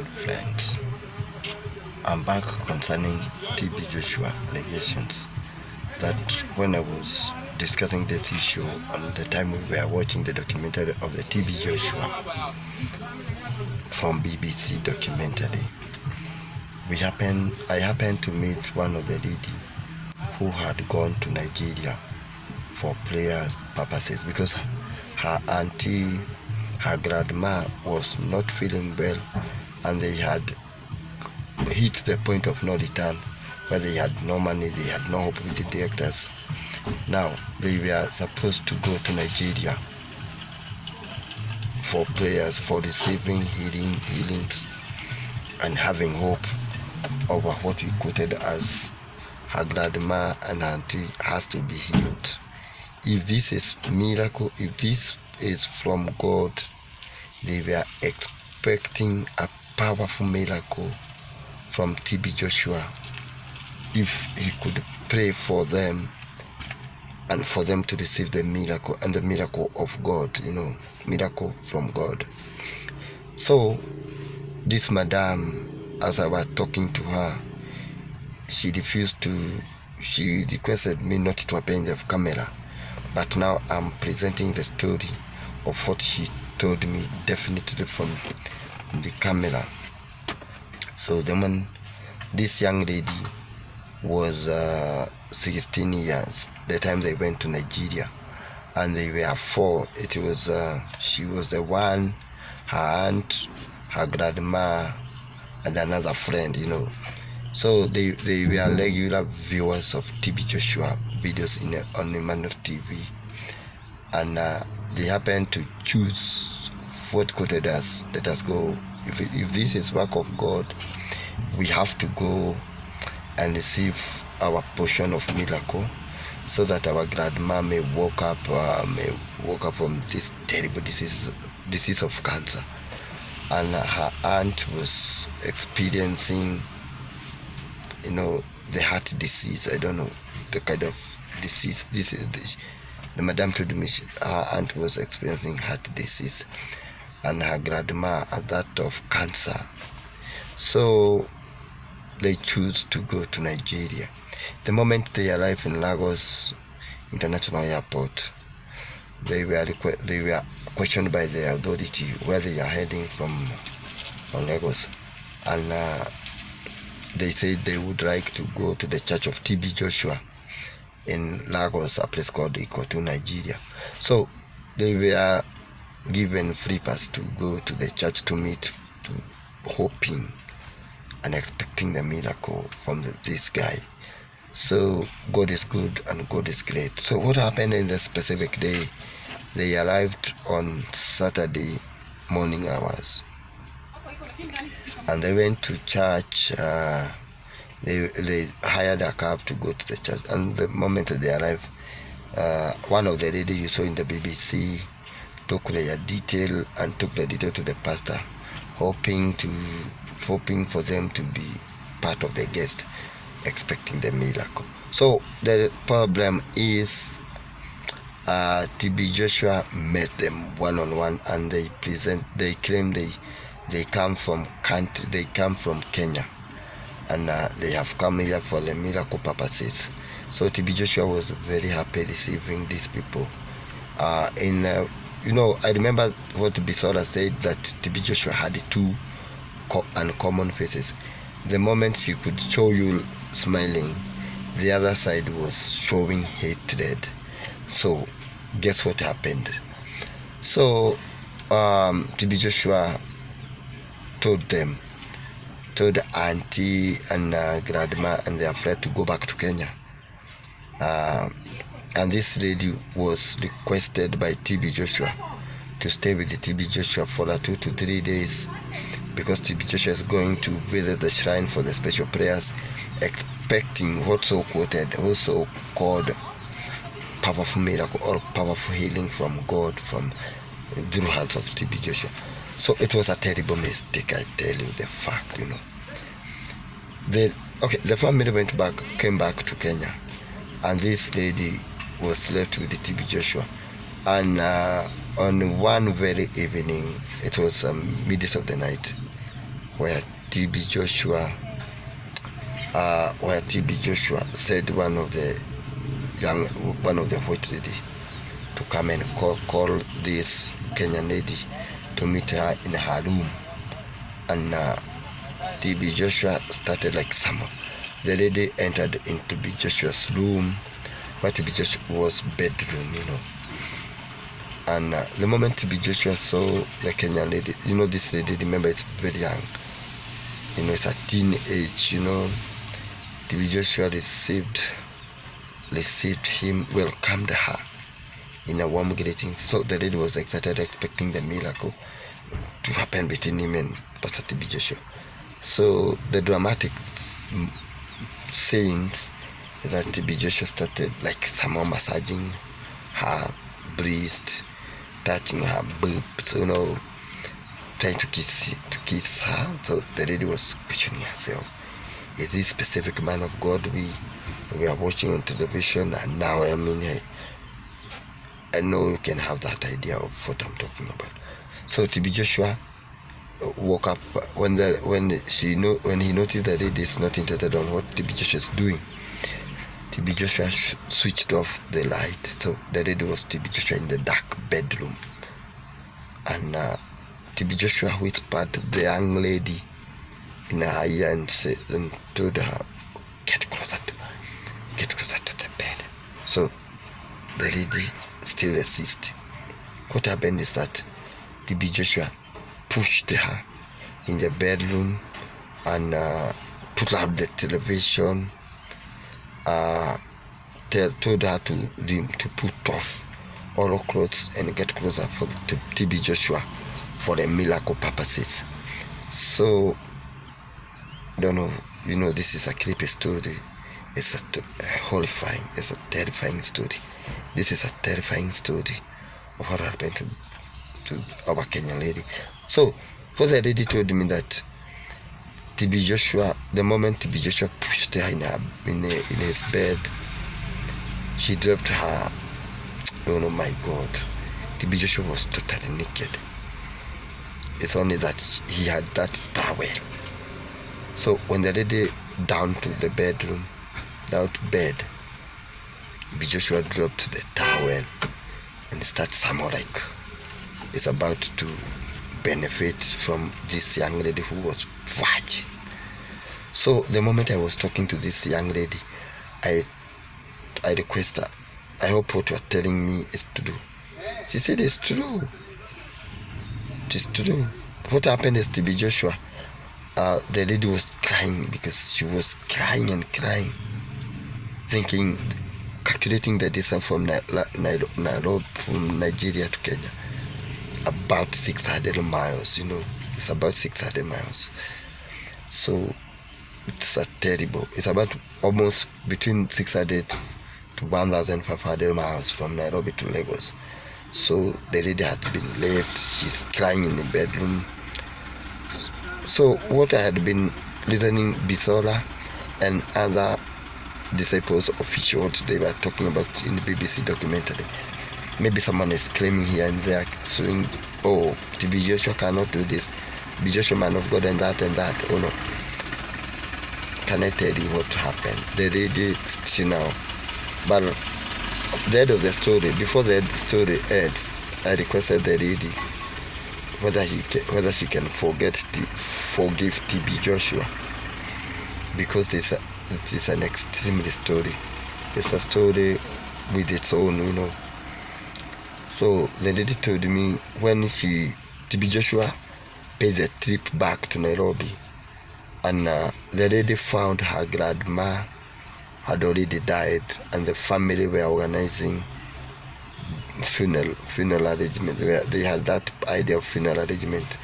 afternoon, friends. I'm back concerning TB Joshua allegations. That when I was discussing this issue on the time we were watching the documentary of the TB Joshua from BBC documentary, I happened to meet one of the lady who had gone to Nigeria for prayers purposes because her grandma was not feeling well, and they had hit the point of no return, where they had no money, they had no hope with the doctors. Now they were supposed to go to Nigeria for prayers, for receiving healings and having hope over what we quoted as her grandma and auntie has to be healed. If this is miracle, if this is from God, they were expecting a powerful miracle from TB Joshua if he could pray for them and for them to receive the miracle and the miracle of God, miracle from God. So this madam, as I was talking to her, she requested me not to open the camera, but now I'm presenting the story of what she told me definitely from the camera. So this young lady was 16 years the time they went to Nigeria, and they were four. She was the one, her aunt, her grandma, and another friend, So they were regular viewers of TB Joshua videos on Emmanuel TV, and they happened to choose what quoted us. Let us go. If this is work of God, we have to go and receive our portion of miracle, so that our grandma may wake up from this terrible disease of cancer. And her aunt was experiencing, the heart disease. I don't know the kind of disease. The madam told me her aunt was experiencing heart disease, and her grandma had that of cancer. So they choose to go to Nigeria. The moment they arrived in Lagos International Airport, they were questioned by the authority where they are heading from Lagos, and they said they would like to go to the church of TB Joshua in Lagos, a place called Ikotu, Nigeria. So they were given free pass to go to the church to meet, hoping and expecting the miracle from this guy. So God is good and God is great. So what happened in the specific day? They arrived on Saturday morning hours, and they went to church. They hired a cab to go to the church, and the moment they arrived, one of the ladies you saw in the BBC took the detail to the pastor, hoping for them to be part of the guest, expecting the miracle. So the problem is TB Joshua met them one-on-one, and they claim they come from Kenya, and they have come here for the miracle purposes. So TB Joshua was very happy receiving these people. I remember what Bisola said, that TB Joshua had two uncommon faces. The moment she could show you smiling, the other side was showing hatred. So guess what happened? So TB Joshua told auntie and grandma and their friend to go back to Kenya. And this lady was requested by TB Joshua to stay with the TB Joshua for 2 to 3 days, because TB Joshua is going to visit the shrine for the special prayers, expecting also called powerful miracle or powerful healing from God through hands of TB Joshua. So it was a terrible mistake, I tell you the fact, The family came back to Kenya, and this lady was left with the TB Joshua. And on one very evening, it was midst of the night, where TB Joshua said one of the white lady to come and call this Kenyan lady to meet her in her room, and TB Joshua started like summer. The lady entered into TB Joshua's room, where TB Joshua was bedroom, and the moment TB Joshua saw the Kenyan lady, this lady, remember, it's very young, it's a teenage, TB Joshua received him, welcomed her in a warm greeting. So the lady was excited, expecting the miracle to happen between him and Pastor TB Joshua. So the dramatic scenes that TB Joshua started like someone massaging her breast, touching her boobs, trying to kiss her. So the lady was questioning herself, is this specific man of God we are watching on television, and now I know you can have that idea of what I'm talking about. So TB Joshua woke up when he noticed that lady is not interested on what TB Joshua is doing. TB Joshua switched off the light, so the lady was TB Joshua in the dark bedroom, and TB Joshua whispered the young lady in her ear and told her, get closer to the bed. So the lady still resisted. What happened is that TB Joshua pushed her in the bedroom and put out the television, told her to put off all her clothes and get closer to TB Joshua for the miracle purposes. So, I don't know, this is a creepy story. It's horrifying, it's a terrifying story. This is a terrifying story of what happened to our Kenyan lady. So, what the lady told me that TB Joshua, the moment TB Joshua pushed her in his bed, she dropped her. Oh my God, TB Joshua was totally naked. It's only that he had that towel. So when the lady down to the bedroom, down to bed, TB Joshua dropped the towel and started somehow like is about to benefit from this young lady who was virgin. So the moment I was talking to this young lady, I request her, I hope what you are telling me is true. She said it's true. It is true. What happened is TB Joshua, the lady was crying because she was crying and crying, calculating the distance from Nairobi, from Nigeria to Kenya, about 600 miles. It's about 600 miles. So it's about almost between 600 to 1,500 miles from Nairobi to Lagos. So the lady had been left. She's crying in the bedroom. So what I had been listening, Bisola and other disciples officials, they were talking about in the BBC documentary. Maybe someone is claiming here and there, saying, oh, TB Joshua cannot do this. TB Joshua, man of God, and that. Oh no. Can I tell you what happened? The lady still now. But the end of the story, before the story ends, I requested the lady whether she can forgive TB Joshua, because it's an extreme story. It's a story with its own, So the lady told me when TB Joshua paid the trip back to Nairobi, and the lady found her grandma had already died, and the family were organizing funeral arrangement. They had that idea of funeral arrangement